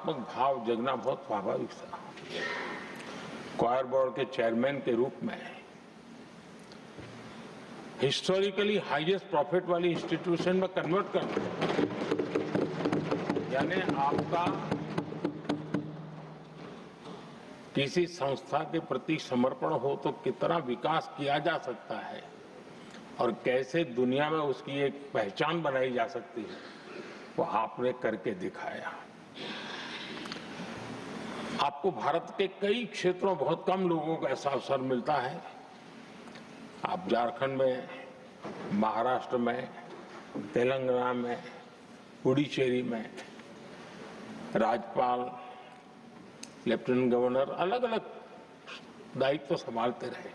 सकारात्मक भाव जगना बहुत स्वाभाविक था। क्वायर बोर्ड के चेयरमैन के रूप में हिस्टोरिकली हाईएस्ट प्रॉफिट वाली इंस्टीट्यूशन में कन्वर्ट करना, यानी आपका किसी संस्था के प्रति समर्पण हो तो कितना विकास किया जा सकता है और कैसे दुनिया में उसकी एक पहचान बनाई जा सकती है, वो आपने करके दिखाया। आपको भारत के कई क्षेत्रों बहुत कम लोगों को ऐसा अवसर मिलता है। आप झारखंड में, महाराष्ट्र में, तेलंगाना में, पुडुचेरी में राज्यपाल, लेफ्टिनेंट गवर्नर अलग अलग दायित्व संभालते रहे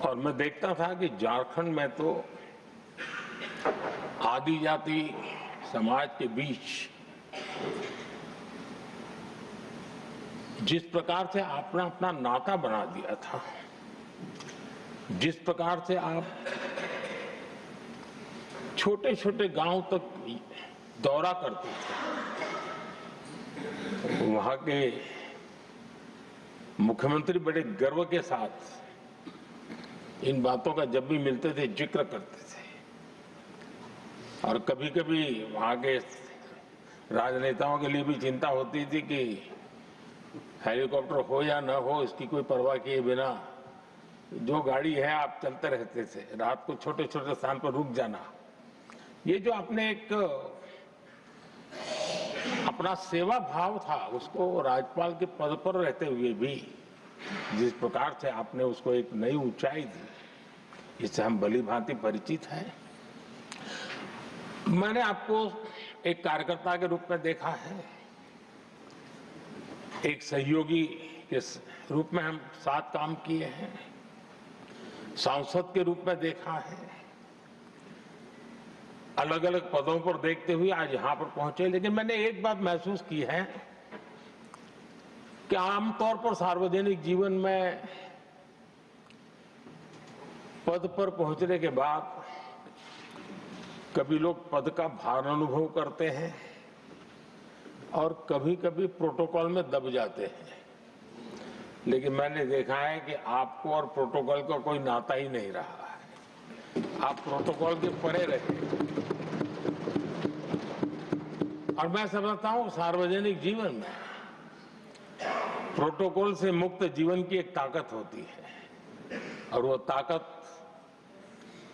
और मैं देखता था कि झारखंड में तो आदिजाति समाज के बीच जिस प्रकार से आपने अपना नाता बना दिया था, जिस प्रकार से आप छोटे छोटे गांव तक दौरा करते थे, वहां के मुख्यमंत्री बड़े गर्व के साथ इन बातों का जब भी मिलते थे जिक्र करते थे और कभी कभी वहां के राजनेताओं के लिए भी चिंता होती थी कि हेलीकॉप्टर हो या न हो इसकी कोई परवाह किए बिना जो गाड़ी है आप चलते रहते थे, रात को छोटे छोटे स्थान पर रुक जाना। ये जो आपने एक अपना सेवा भाव था उसको राज्यपाल के पद पर रहते हुए भी जिस प्रकार से आपने उसको एक नई ऊंचाई दी, इससे हम भली भांति परिचित हैं। मैंने आपको एक कार्यकर्ता के रूप में देखा है, एक सहयोगी के रूप में हम साथ काम किए हैं, सांसद के रूप में देखा है, अलग अलग पदों पर देखते हुए आज यहां पर पहुंचे। लेकिन मैंने एक बात महसूस की है कि आमतौर पर सार्वजनिक जीवन में पद पर पहुंचने के बाद कभी लोग पद का भार अनुभव करते हैं और कभी कभी प्रोटोकॉल में दब जाते हैं। लेकिन मैंने देखा है कि आपको और प्रोटोकॉल का कोई नाता ही नहीं रहा है, आप प्रोटोकॉल के परे रहे। और मैं समझता हूं सार्वजनिक जीवन में प्रोटोकॉल से मुक्त जीवन की एक ताकत होती है और वो ताकत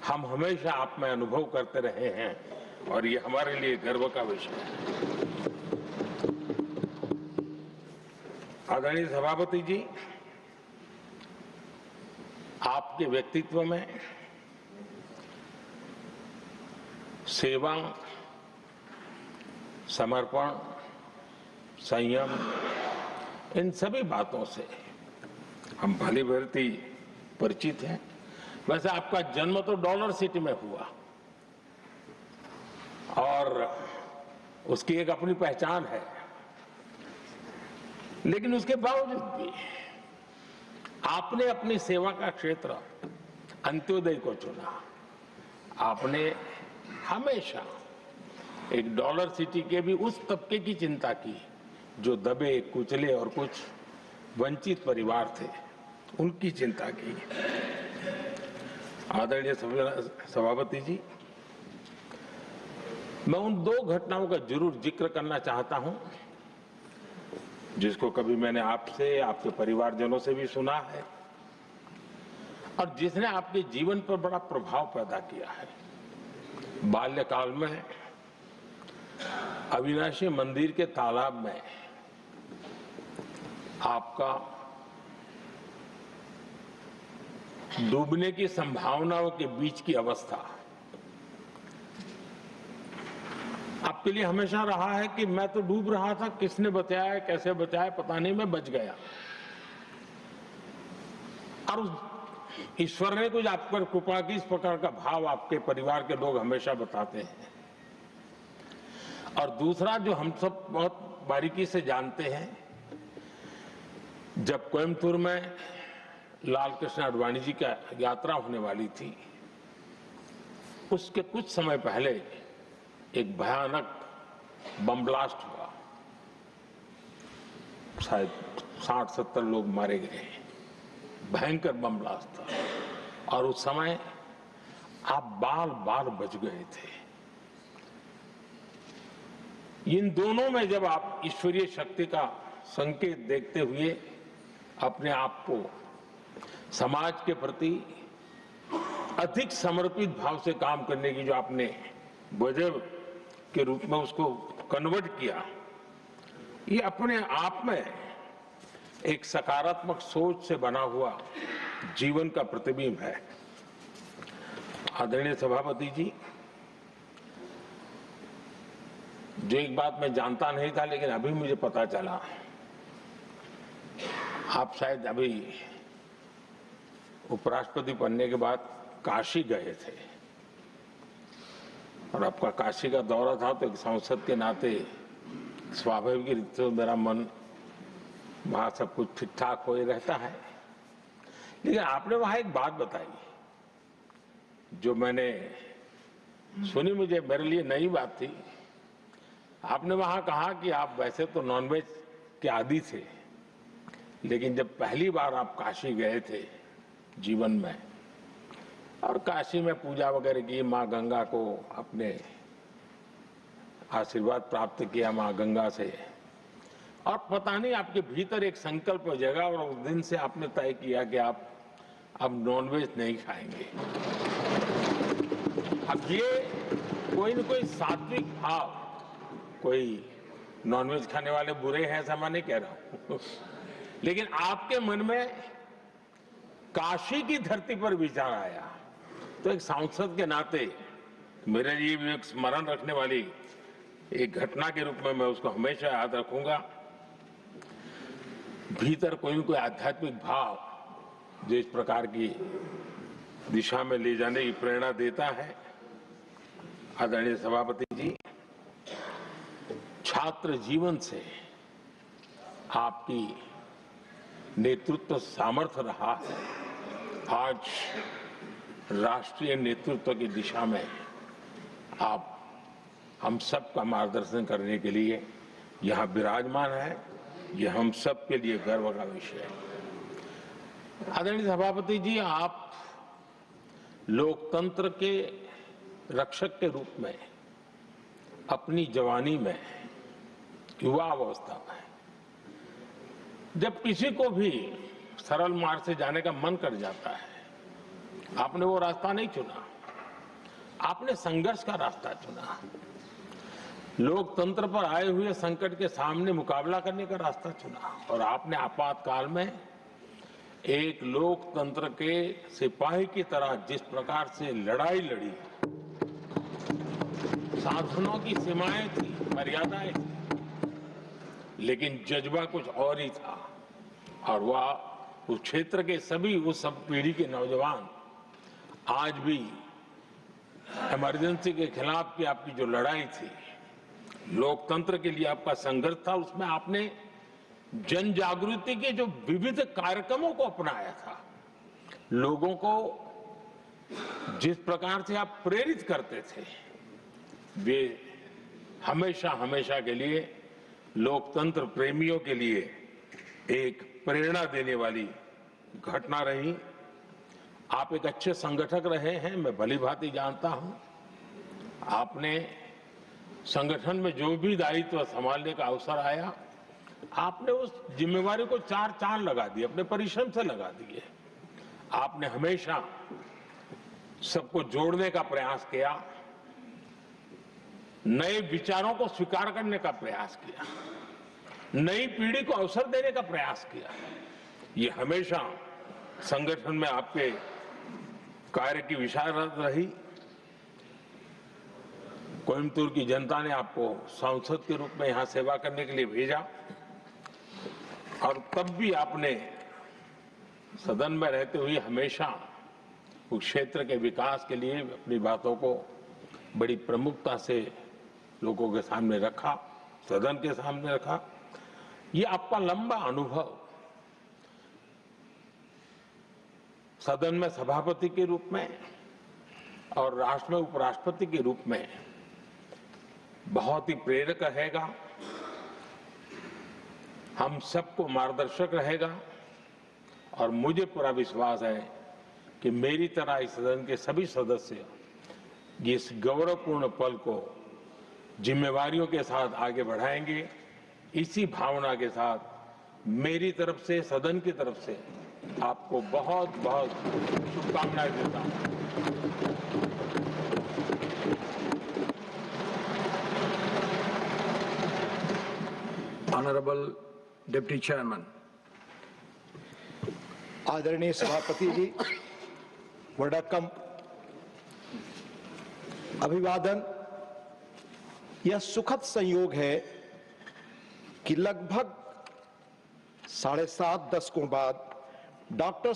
हम हमेशा आप में अनुभव करते रहे हैं और ये हमारे लिए गर्व का विषय है। आदरणीय सभापति जी, आपके व्यक्तित्व में सेवा, समर्पण, संयम, इन सभी बातों से हम भली भांति परिचित हैं। वैसे आपका जन्म तो डॉलर सिटी में हुआ और उसकी एक अपनी पहचान है, लेकिन उसके बावजूद भी आपने अपनी सेवा का क्षेत्र अंत्योदय को चुना। आपने हमेशा एक डॉलर सिटी के भी उस तबके की चिंता की जो दबे, कुचले और कुछ वंचित परिवार थे, उनकी चिंता की। आदरणीय सभापति जी, मैं उन दो घटनाओं का जरूर जिक्र करना चाहता हूं जिसको कभी मैंने आपसे, आपके परिवारजनों से भी सुना है और जिसने आपके जीवन पर बड़ा प्रभाव पैदा किया है। बाल्यकाल में अविनाशी मंदिर के तालाब में आपका डूबने की संभावनाओं के बीच की अवस्था आपके लिए हमेशा रहा है कि मैं तो डूब रहा था, किसने बचाया, कैसे बचाया पता नहीं, मैं बच गया। और ईश्वर ने कुछ आप पर कृपा की, इस प्रकार का भाव आपके परिवार के लोग हमेशा बताते हैं। और दूसरा जो हम सब बहुत बारीकी से जानते हैं, जब कोयम्बतूर में लाल कृष्ण आडवाणी जी का यात्रा होने वाली थी, उसके कुछ समय पहले एक भयानक बम ब्लास्ट हुआ शायद 60-70 लोग मारे गए। भयंकर बम ब्लास्ट था और उस समय आप बाल बाल बच गए थे। इन दोनों में जब आप ईश्वरीय शक्ति का संकेत देखते हुए अपने आप को समाज के प्रति अधिक समर्पित भाव से काम करने की जो आपने वजह के रूप में उसको कन्वर्ट किया, ये अपने आप में एक सकारात्मक सोच से बना हुआ जीवन का प्रतिबिंब है। आदरणीय सभापति जी, जो एक बात मैं जानता नहीं था लेकिन अभी मुझे पता चला, आप शायद अभी उपराष्ट्रपति बनने के बाद काशी गए थे और आपका काशी का दौरा था, तो एक सांसद के नाते स्वाभाविक रूप से मेरा मन वहां सब कुछ ठीक ठाक हो ही रहता है। लेकिन आपने वहां एक बात बताई जो मैंने सुनी, मुझे मेरे लिए नई बात थी। आपने वहां कहा कि आप वैसे तो नॉनवेज के आदी थे, लेकिन जब पहली बार आप काशी गए थे जीवन में और काशी में पूजा वगैरह की, माँ गंगा को अपने आशीर्वाद प्राप्त किया माँ गंगा से, और पता नहीं आपके भीतर एक संकल्प जगा और उस दिन से आपने तय किया कि आप अब नॉनवेज नहीं खाएंगे। अब ये कोई न कोई सात्विक भाव, कोई नॉनवेज खाने वाले बुरे हैं ऐसा मैं नहीं कह रहा हूं, लेकिन आपके मन में काशी की धरती पर विचार आया, तो एक सांसद के नाते मेरे लिए भी एक स्मरण रखने वाली एक घटना के रूप में मैं उसको हमेशा याद रखूंगा। भीतर कोई न कोई आध्यात्मिक भाव जो इस प्रकार की दिशा में ले जाने की प्रेरणा देता है। आदरणीय सभापति जी, छात्र जीवन से आपकी नेतृत्व सामर्थ्य रहा है। आज राष्ट्रीय नेतृत्व की दिशा में आप हम सब का मार्गदर्शन करने के लिए यहाँ विराजमान है, यह हम सब के लिए गर्व का विषय है। आदरणीय सभापति जी, आप लोकतंत्र के रक्षक के रूप में अपनी जवानी में, युवा अवस्था में, जब किसी को भी सरल मार्ग से जाने का मन कर जाता है, आपने वो रास्ता नहीं चुना, आपने संघर्ष का रास्ता चुना। लोकतंत्र पर आए हुए संकट के सामने मुकाबला करने का रास्ता चुना और आपने आपातकाल में एक लोकतंत्र के सिपाही की तरह जिस प्रकार से लड़ाई लड़ी, साधनों की सीमाएं थी, मर्यादाएं थी, लेकिन जज्बा कुछ और ही था। और वह उस क्षेत्र के सभी, उस सब पीढ़ी के नौजवान आज भी इमरजेंसी के खिलाफ की आपकी जो लड़ाई थी, लोकतंत्र के लिए आपका संघर्ष था, उसमें आपने जन जागृति के जो विविध कार्यक्रमों को अपनाया था, लोगों को जिस प्रकार से आप प्रेरित करते थे, वे हमेशा हमेशा के लिए लोकतंत्र प्रेमियों के लिए एक प्रेरणा देने वाली घटना रही। आप एक अच्छे संगठक रहे हैं, मैं भली भांति जानता हूं। आपने संगठन में जो भी दायित्व संभालने का अवसर आया, आपने उस जिम्मेवारी को चार चांद लगा दिए, अपने परिश्रम से लगा दिए। आपने हमेशा सबको जोड़ने का प्रयास किया, नए विचारों को स्वीकार करने का प्रयास किया, नई पीढ़ी को अवसर देने का प्रयास किया। ये हमेशा संगठन में आपके कार्य की विशारद रही। कोयम्बतूर की जनता ने आपको सांसद के रूप में यहां सेवा करने के लिए भेजा और तब भी आपने सदन में रहते हुए हमेशा उस क्षेत्र के विकास के लिए अपनी बातों को बड़ी प्रमुखता से लोगों के सामने रखा, सदन के सामने रखा। ये आपका लंबा अनुभव सदन में सभापति के रूप में और राष्ट्र में उपराष्ट्रपति के रूप में बहुत ही प्रेरक रहेगा। हम सबको मार्गदर्शक रहेगा और मुझे पूरा विश्वास है कि मेरी तरह इस सदन के सभी सदस्य इस गौरवपूर्ण पल को जिम्मेवारियों के साथ आगे बढ़ाएंगे। इसी भावना के साथ मेरी तरफ से, सदन की तरफ से आपको बहुत बहुत शुभकामनाएं देता हूं। Honorable Deputy Chairman. आदरणीय सभापति जी, वड़क्कम, अभिवादन। यह सुखद संयोग है कि लगभग 7.5 दशकों बाद डॉक्टर